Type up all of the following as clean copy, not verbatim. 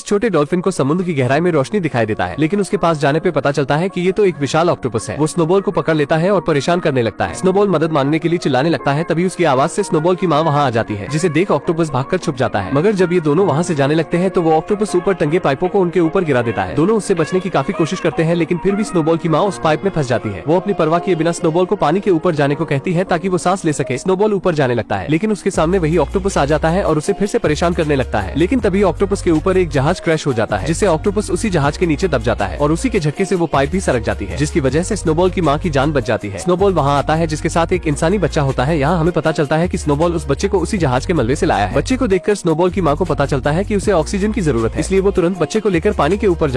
इस छोटे डॉल्फिन को समुद्र की गहराई में रोशनी दिखाई देता है, लेकिन उसके पास जाने पे पता चलता है कि ये तो एक विशाल ऑक्टोपस है। वो स्नोबॉल को पकड़ लेता है और परेशान करने लगता है। स्नोबॉल मदद मांगने के लिए चिल्लाने लगता है, तभी उसकी आवाज से स्नोबॉल की माँ वहाँ आ जाती है, जिसे देख ऑक्टोपस भागकर छुप जाता है। मगर जब ये दोनों वहाँ से जाने लगते हैं तो वो ऑक्टोपस ऊपर टंगे पाइपों को उनके ऊपर गिरा देता है। दोनों उससे बचने की काफी कोशिश करते हैं, लेकिन फिर भी स्नोबॉल की माँ उस पाइप में फंस जाती है। वो अपनी परवाह किए बिना स्नोबॉल को पानी के ऊपर जाने को कहती है ताकि वो सांस ले सके। स्नोबॉल ऊपर जाने लगता है, लेकिन उसके सामने वही ऑक्टोपस आ जाता है और उसे फिर से परेशान करने लगता है। लेकिन तभी ऑक्टोपस के ऊपर एक जहाज क्रैश हो जाता है, जिससे ऑक्टोपस उसी जहाज के नीचे दब जाता है और उसी के झटके से वो पाइप भी सरक जाती है, जिसकी वजह से स्नोबॉल की माँ की जान बच जाती है। स्नोबॉल वहाँ आता है, जिसके साथ एक इंसानी बच्चा होता है। यहाँ हमें पता चलता है कि स्नोबॉल उस बच्चे को उसी जहाज के मलबे से लाया है। बच्चे को देखकर स्नोबॉल की माँ को पता चलता है कि उसे ऑक्सीजन की जरूरत है, इसलिए वो तुरंत बच्चे को लेकर पानी के ऊपर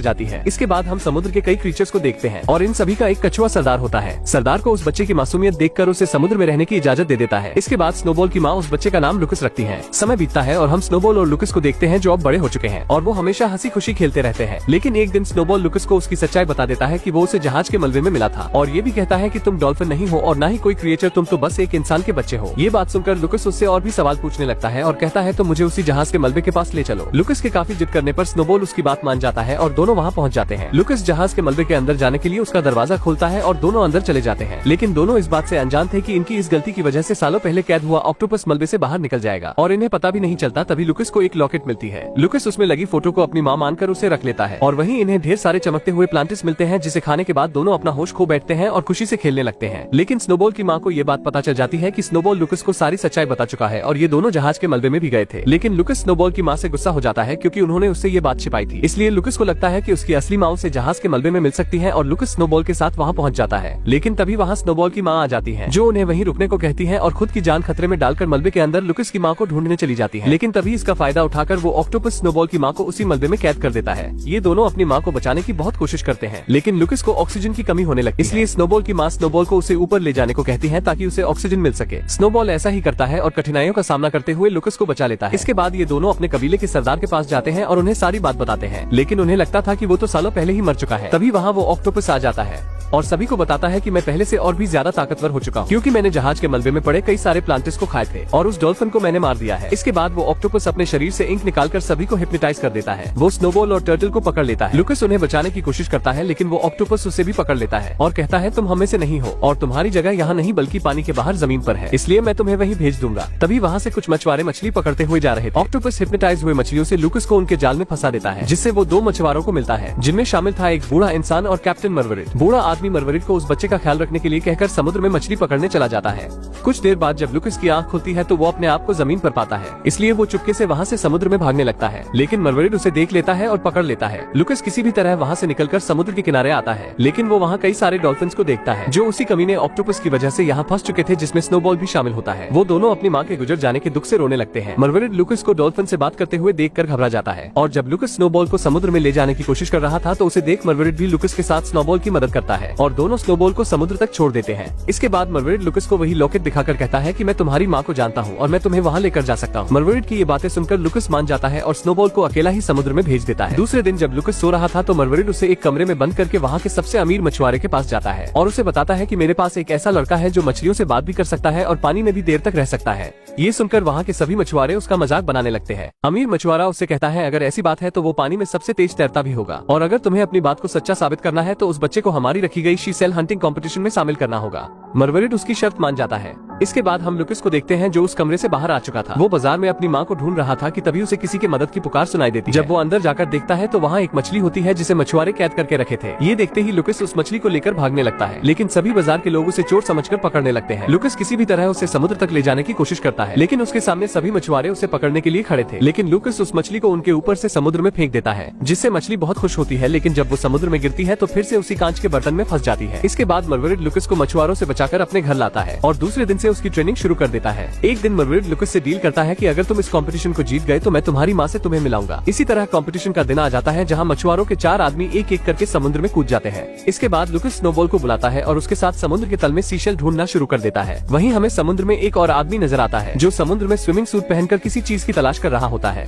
जाती है। इसके बाद हम समुद्र के कई क्रीचर्स को देखते हैं और इन सभी का एक कछुआ सरदार होता है। सरदार को उस बच्चे की मासूमियत देखकर उसे समुद्र में रहने की इजाजत दे देता है। इसके बाद स्नोबॉल की माँ उस बच्चे का नाम लुकस रखती है। समय बीतता है और हम स्नोबॉल और लुकस को देखते हैं, जो अब बड़े हो चुके हैं और वो हमेशा हंसी खुशी खेलते रहते हैं। लेकिन एक दिन स्नोबॉल लुकस को उसकी सच्चाई बता देता है कि वो उसे जहाज के मलबे में मिला था और ये भी कहता है कि तुम डॉल्फिन नहीं हो और न ही कोई क्रिएचर, तुम तो बस एक इंसान के बच्चे हो। ये बात सुनकर लुकस उससे और भी सवाल पूछने लगता है और कहता है तो मुझे उसी जहाज के मलबे के पास ले चलो। लुकस के काफी जिद करने पर स्नोबॉल उसकी बात मान जाता है और दोनों वहाँ पहुँच जाते हैं। लुकस जहाज के मलबे के अंदर जाने के लिए उसका दरवाजा खोलता है और दोनों अंदर चले जाते हैं, लेकिन दोनों इस बात से अनजान थे कि इनकी इस गलती की वजह से सालों पहले कैद हुआ ऑक्टोपस मलबे से बाहर निकल जाएगा और इन्हें पता भी नहीं चलता। तभी लुकस को एक लॉकेट मिलती है। लुकस उसमें लगी फोटो को अपनी माँ मानकर उसे रख लेता है और वहीं इन्हें ढेर सारे चमकते हुए प्लांटिस मिलते हैं, जिसे खाने के बाद दोनों अपना होश खो बैठते हैं और खुशी से खेलने लगते हैं। लेकिन स्नोबॉल की माँ को ये बात पता चल जाती है कि स्नोबॉल लुकस को सारी सच्चाई बता चुका है और ये दोनों जहाज के मलबे में भी गए थे। लेकिन लुकस स्नोबॉल की माँ से गुस्सा हो जाता है क्योंकि उन्होंने उससे ये बात छिपाई थी। इसलिए लुकस को लगता है कि उसकी असली माँ उसे जहाज के मलबे में मिल सकती है और लुकस स्नोबॉल के साथ वहाँ पहुँच जाता है। लेकिन तभी वहाँ स्नोबॉल की माँ आ जाती है, जो उन्हें वहीं रुकने को कहती है और खुद की जान खतरे में डालकर मलबे के अंदर लुकस की माँ को ढूंढने चली जाती है। लेकिन तभी इसका फायदा उठाकर वो ऑक्टोपस स्नोबॉल की माँ को उसी मलबे में कैद कर देता है। ये दोनों अपनी माँ को बचाने की बहुत कोशिश करते हैं, लेकिन लुकस को ऑक्सीजन की कमी होने लगती है। इसलिए स्नोबॉल की माँ स्नोबॉल को उसे ऊपर ले जाने को कहती है ताकि उसे ऑक्सीजन मिल सके। स्नोबॉल ऐसा ही करता है और कठिनाइयों का सामना करते हुए लुकस को बचा लेता है। इसके बाद ये दोनों अपने कबीले के सरदार के पास जाते हैं और उन्हें सारी बात बताते हैं, लेकिन उन्हें लगता था कि वो तो सालों पहले ही मर चुका है। तभी वहाँ वो ऑक्टोपस आ जाता है और सभी को बताता है कि मैं पहले से और भी ज्यादा ताकतवर हो चुका हूँ, क्योंकि मैंने जहाज के मलबे में पड़े कई सारे प्लांटिस को खाए थे और उस डॉल्फिन को मैंने मार दिया है। इसके बाद वो ऑक्टोपस अपने शरीर से इंक निकालकर सभी को हिप्नोटाइज कर देता है। वो स्नोबॉल और टर्टल को पकड़ लेता है। लुकस उन्हें बचाने की कोशिश करता है, लेकिन वो ऑक्टोपस उसे भी पकड़ लेता है और कहता है तुम हमें से नहीं हो और तुम्हारी जगह यहाँ नहीं बल्कि पानी के बाहर जमीन पर है, इसलिए मैं तुम्हें वहीं भेज दूंगा। तभी वहाँ से कुछ मछुआरे मछली पकड़ते हुए जा रहे थे। ऑक्टोपस हिप्नोटाइज हुए मछलियों से लुकस को उनके जाल में फंसा देता है, जिससे वो दो मछुआरों को मिलता है, जिनमें शामिल था एक बूढ़ा इंसान और कैप्टन मरवरिट। बूढ़ा आदमी मरवरिट को उस बच्चे का ख्याल रखने के लिए कहकर समुद्र में मछली पकड़ने चला जाता है। कुछ देर बाद जब लुकस की आंख खुलती है तो वो अपने आप को जमीन पर पाता है, इसलिए वो चुपके से वहाँ से समुद्र में भागने लगता है, लेकिन मरवरिट उसे देख लेता है और पकड़ लेता है। लुकस किसी भी तरह वहाँ से निकलकर समुद्र के किनारे आता है, लेकिन वो वहाँ कई सारे डॉल्फिन्स को देखता है, जो उसी कमीने ऑक्टोपस की वजह से यहाँ फंस चुके थे, जिसमें स्नोबॉल भी शामिल होता है। वो दोनों अपनी माँ के गुजर जाने के दुख से रोने लगते हैं। मरवरिट लुकस को डॉल्फिन से बात करते हुए देखकर घबरा जाता है और जब लुकस स्नोबॉल को समुद्र में ले जाने की कोशिश कर रहा था तो उसे देख मरवरिट भी लुकस के साथ स्नोबॉल की मदद करता है और दोनों स्नोबॉल को समुद्र तक छोड़ देते हैं। इसके बाद मरवरिट लुकस को वही लॉकेट दिखाकर कहता है कि मैं तुम्हारी माँ को जानता हूँ और मैं तुम्हें वहाँ लेकर जा सकता हूँ। मरवरिट की ये बातें सुनकर लुकस मान जाता है और स्नोबॉल को अकेला ही समुद्र में भेज देता है। दूसरे दिन जब लुकस सो रहा था तो मरवरिट उसे एक कमरे में बंद करके वहाँ के सबसे अमीर मछुआरे के पास जाता है और उसे बताता है कि मेरे पास एक ऐसा लड़का है जो मछलियों से बात भी कर सकता है और पानी में भी देर तक रह सकता है। ये सुनकर वहाँ के सभी मछुआरे उसका मजाक बनाने लगते हैं। अमीर मछुआरा उससे कहता है अगर ऐसी बात है तो वो पानी में सबसे तेज तैरता भी होगा और अगर तुम्हें अपनी बात को सच्चा साबित करना है तो उस बच्चे को हमारी रखी गई शी सेल हंटिंग कंपटीशन में शामिल करना होगा। मरवरिट उसकी शर्त मान जाता है। इसके बाद हम लुकस को देखते हैं जो उस कमरे से बाहर आ चुका था। वो बाजार में अपनी माँ को ढूंढ रहा था कि तभी उसे किसी की मदद की पुकार सुनाई देती है। जब वो अंदर जाकर देखता है तो वहाँ एक मछली होती है जिसे मछुआरे कैद करके रखे थे। ये देखते ही लुकस उस मछली को लेकर भागने लगता है, लेकिन सभी बाजार के लोग उसे चोर समझकर पकड़ने लगते हैं। लुकस किसी भी तरह उसे समुद्र तक ले जाने की कोशिश करता है, लेकिन उसके सामने सभी मछुआरे उसे पकड़ने के लिए खड़े थे। लेकिन लुकस उस मछली को उनके ऊपर से समुद्र में फेंक देता है, जिससे मछली बहुत खुश होती है, लेकिन जब वो समुद्र में गिरती है तो फिर से उसी कांच के बर्तन में फंस जाती है। इसके बाद मरवरिट लुकस को मछुआरों से बचाकर अपने घर लाता है और दूसरे दिन से उसकी ट्रेनिंग शुरू कर देता है। एक दिन मरवरिट लुकस से डील करता है कि अगर तुम इस कंपटीशन को जीत गए तो मैं तुम्हारी माँ से तुम्हें मिलाऊंगा। इसी तरह कंपटीशन का दिन आ जाता है जहाँ मछुआरों के 4 आदमी एक एक करके समुद्र में कूद जाते हैं। इसके बाद लुकस स्नोबॉल को बुलाता है और उसके साथ समुद्र के तल में सीशेल ढूंढना शुरू कर देता है। वहीं हमें समुद्र में एक और आदमी नजर आता है जो समुद्र में स्विमिंग सूट पहनकर किसी चीज की तलाश कर रहा होता है।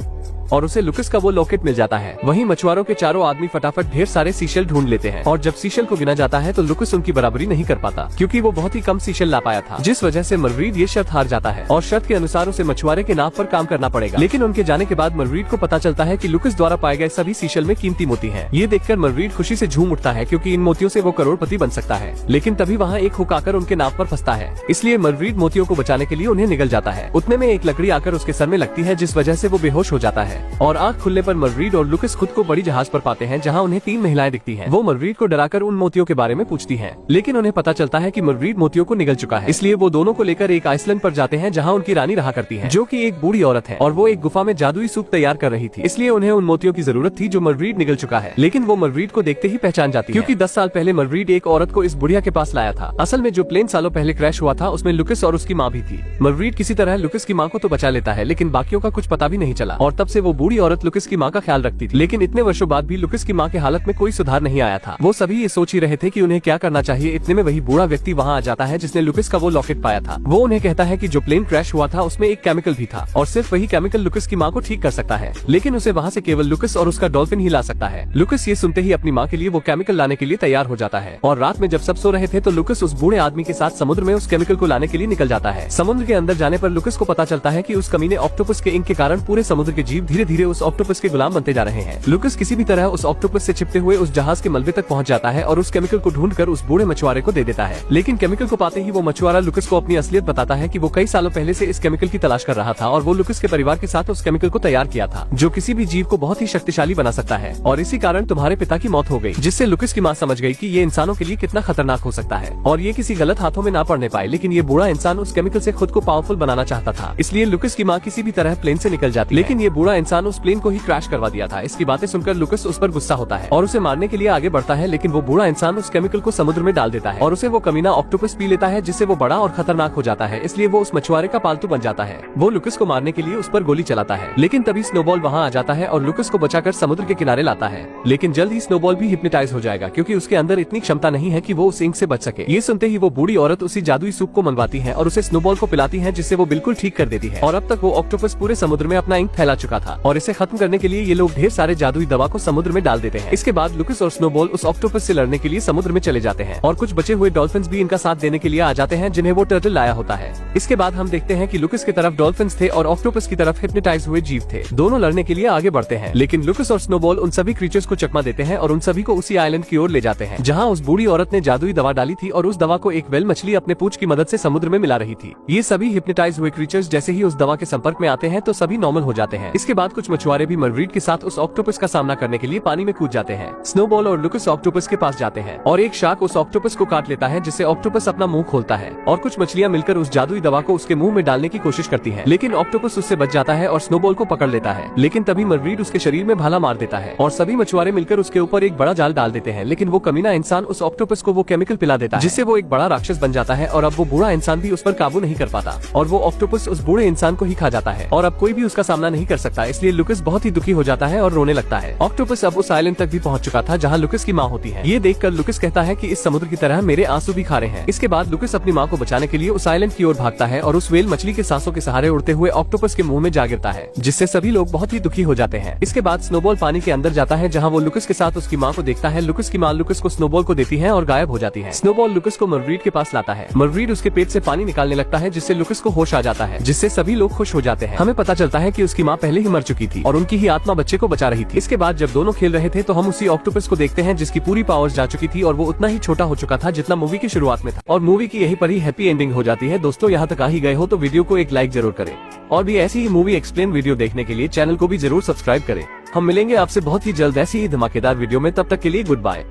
और उसे लुकस का वो लॉकेट मिल जाता है। वहीं मछुआरों के चारों आदमी फटाफट ढेर सारे सीशेल ढूंढ लेते हैं और जब सीशेल को गिना जाता है तो लुकस उनकी बराबरी नहीं कर पाता क्योंकि वो बहुत ही कम सीशेल ला पाया था, जिस वजह से मरवीड ये शर्त हार जाता है और शर्त के अनुसार उसे मछुआरे के नाव पर काम करना पड़ेगा। लेकिन उनके जाने के बाद मरवीड को पता चलता है कि लुकस द्वारा पाए गए सभी सीशेल में कीमती मोती हैं। ये देखकर मरवीड खुशी से झूम उठता है क्योंकि इन मोतियों से वो करोड़पति बन सकता है। लेकिन तभी वहाँ एक हुक आकर उनके नाव पर फंसता है, इसलिए मरवीड मोतियों को बचाने के लिए उन्हें निगल जाता है। उतने में एक लकड़ी आकर उसके सर में लगती है जिस वजह से वो बेहोश हो जाता है और आँख खुलने पर मरवीड और लुकस खुद को बड़ी जहाज पर पाते हैं जहाँ उन्हें 3 महिलाएं दिखती हैं। वो मरवीड को डराकर उन मोतियों के बारे में पूछती हैं, लेकिन उन्हें पता चलता है कि मरवीड मोतियों को निगल चुका है, इसलिए वो दोनों को लेकर एक आइसलैंड पर जाते हैं जहाँ उनकी रानी रहा करती है, जो कि एक बूढ़ी औरत है और वो एक गुफा में जादुई सूप तैयार कर रही थी, इसलिए उन्हें उन मोतियों की जरूरत थी जो मरवीड निगल चुका है। लेकिन वो मरवीड को देखते ही पहचान जाती है क्योंकि 10 साल पहले मरवीड एक औरत को इस बुढ़िया के पास लाया था। असल में जो प्लेन सालों पहले क्रैश हुआ था उसमें लुकस और उसकी माँ भी थी। मरवीड किसी तरह लुकस की माँ को तो बचा लेता है, लेकिन बाकियों का कुछ पता भी नहीं चला और तब से वो बूढ़ी औरत लुकस की माँ का ख्याल रखती थी। लेकिन इतने वर्षों बाद भी लुकस की माँ के हालत में कोई सुधार नहीं आया था। वो सभी ये सोच ही रहे थे कि उन्हें क्या करना चाहिए। इतने में वही बूढ़ा व्यक्ति वहाँ आ जाता है जिसने लुकस का वो लॉकेट पाया था। वो उन्हें कहता है कि जो प्लेन क्रैश हुआ था उसमें एक केमिकल भी था और सिर्फ वही केमिकल लुकस की माँ को ठीक कर सकता है, लेकिन उसे वहाँ से केवल लुकस और उसका डॉल्फिन ही ला सकता है। लुकस ये सुनते ही अपनी माँ के लिए वो केमिकल लाने के लिए तैयार हो जाता है और रात में जब सब सो रहे थे तो लुकस उस बूढ़े आदमी के साथ समुद्र में उस केमिकल को लाने के लिए निकल जाता है। समुद्र के अंदर जाने पर लुकस को पता चलता है कि उस कमीने ऑक्टोपस के इंक के कारण पूरे समुद्र के जीव धीरे धीरे उस ऑक्टोपस के गुलाम बनते जा रहे हैं। लुकस किसी भी तरह उस ऑक्टोपस से छिपते हुए उस जहाज के मलबे तक पहुंच जाता है और उस केमिकल को ढूंढकर उस बूढ़े मछुआरे को दे देता है। लेकिन केमिकल को पाते ही वो मछुआरा लुकस को अपनी असलियत बताता है कि वो कई सालों पहले से इस केमिकल की तलाश कर रहा था और वो लुकस के परिवार के साथ उस केमिकल को तैयार किया था जो किसी भी जीव को बहुत ही शक्तिशाली बना सकता है और इसी कारण तुम्हारे पिता की मौत हो गई, जिससे लुकस की माँ समझ गई कि ये इंसानों के लिए कितना खतरनाक हो सकता है और ये किसी गलत हाथों में ना पड़ने पाए। लेकिन ये बूढ़ा इंसान उस केमिकल से खुद को पावरफुल बनाना चाहता था, इसलिए लुकस की माँ किसी भी तरह प्लेन से निकल जाती, लेकिन ये बूढ़ा इंसान उस प्लेन को ही क्रैश करवा दिया था। इसकी बातें सुनकर लुकस उस पर गुस्सा होता है और उसे मारने के लिए आगे बढ़ता है, लेकिन वो बूढ़ा इंसान उस केमिकल को समुद्र में डाल देता है और उसे वो कमीना ऑक्टोपस पी लेता है, जिससे वो बड़ा और खतरनाक हो जाता है। इसलिए वो उस मछुआरे का पालतू बन जाता है। वो लुकस को मारने के लिए उस पर गोली चलाता है, लेकिन तभी स्नोबॉल वहाँ आ जाता है और लुकस को बचाकर समुद्र के किनारे लाता है। लेकिन जल्द ही स्नोबॉल भी हिप्नोटाइज हो जाएगा क्योंकि उसके अंदर इतनी क्षमता नहीं है कि वो उस इंक से बच सके। ये सुनते ही वो बूढ़ी औरत उसी जादुई सूप को मंगवाती है और उसे स्नोबॉल को पिलाती है, जिससे वो बिल्कुल ठीक कर देती है। और अब तक वो ऑक्टोपस पूरे समुद्र में अपना इंक फैला चुका था और इसे खत्म करने के लिए ये लोग ढेर सारे जादुई दवा को समुद्र में डाल देते हैं। इसके बाद लुकस और स्नोबॉल उस ऑक्टोपस से लड़ने के लिए समुद्र में चले जाते हैं और कुछ बचे हुए डॉल्फिन्स भी इनका साथ देने के लिए आ जाते हैं, जिन्हें वो टर्टल लाया होता है। इसके बाद हम देखते हैं कि लुकस की तरफ डॉल्फिन्स थे और ऑक्टोपस की तरफ हिप्नोटाइज हुए जीव थे। दोनों लड़ने के लिए आगे बढ़ते हैं, लेकिन लुकस और स्नोबॉल उन सभी क्रीचर्स को चकमा देते हैं और उन सभी को उसी आइलैंड की ओर ले जाते हैं जहाँ उस बूढ़ी औरत ने जादुई दवा डाली थी और उस दवा को एक वेल मछली अपने पूंछ की मदद से समुद्र में मिला रही थी। ये सभी हिप्नोटाइज हुए क्रीचर्स जैसे ही उस दवा के संपर्क में आते हैं तो सभी नॉर्मल हो जाते हैं। इसके बाद कुछ मछुआरे भी मरवीड के साथ उस ऑक्टोपस का सामना करने के लिए पानी में कूद जाते हैं। स्नोबॉल और लुकस ऑक्टोपस के पास जाते हैं और एक शार्क उस ऑक्टोपस को काट लेता है, जिससे ऑक्टोपस अपना मुंह खोलता है और कुछ मछलियां मिलकर उस जादुई दवा को उसके मुंह में डालने की कोशिश करती हैं, लेकिन ऑक्टोपस उससे बच जाता है और स्नोबॉल को पकड़ लेता है। लेकिन तभी मरवीड उसके शरीर में भाला मार देता है और सभी मछुआरे मिलकर उसके ऊपर एक बड़ा जाल डाल देते हैं, लेकिन वो कमीना इंसान उस ऑक्टोपस को वो केमिकल पिला देता है, जिससे वो एक बड़ा राक्षस बन जाता है और अब वो बूढ़ा इंसान भी उस पर काबू नहीं कर पाता और वो ऑक्टोपस उस बूढ़े इंसान को ही खा जाता है और अब कोई भी उसका सामना नहीं कर सकता। इसलिए लुकस बहुत ही दुखी हो जाता है और रोने लगता है। ऑक्टोपस अब उस आइलैंड तक भी पहुंच चुका था जहां लुकस की माँ होती है। ये देखकर लुकस कहता है कि इस समुद्र की तरह मेरे आंसू भी खारे हैं। इसके बाद लुकस अपनी माँ को बचाने के लिए उस आइलैंड की ओर भागता है और उस वेल मछली के सांसों के सहारे उड़ते हुए ऑक्टोपस के मुंह में जा गिरता है, जिससे सभी लोग बहुत ही दुखी हो जाते हैं। इसके बाद स्नोबॉल पानी के अंदर जाता है जहाँ वो लुकस के साथ उसकी माँ को देखता है। लुकस की माँ लुकस को स्नोबॉल को देती है और गायब हो जाती है। स्नोबॉल लुकस को मरवीड के पास लाता है। मरवीड उसके पेट से पानी निकालने लगता है, जिससे लुकस को होश आ जाता है, जिससे सभी लोग खुश हो जाते हैं। हमें पता चलता है कि उसकी माँ पहले ही मर चुकी थी और उनकी ही आत्मा बच्चे को बचा रही थी। इसके बाद जब दोनों खेल रहे थे तो हम उसी ऑक्टोपस को देखते हैं जिसकी पूरी पावर्स जा चुकी थी और वो उतना ही छोटा हो चुका था जितना मूवी की शुरुआत में था और मूवी की यही पर ही हैप्पी एंडिंग हो जाती है। दोस्तों, यहाँ तक आ ही गए हो तो वीडियो को एक लाइक जरूर करें और भी ऐसी ही मूवी एक्सप्लेन वीडियो देखने के लिए चैनल को भी जरूर सब्सक्राइब करें। हम मिलेंगे आपसे बहुत ही जल्द ऐसी ही धमाकेदार वीडियो में। तब तक के लिए गुड बाय।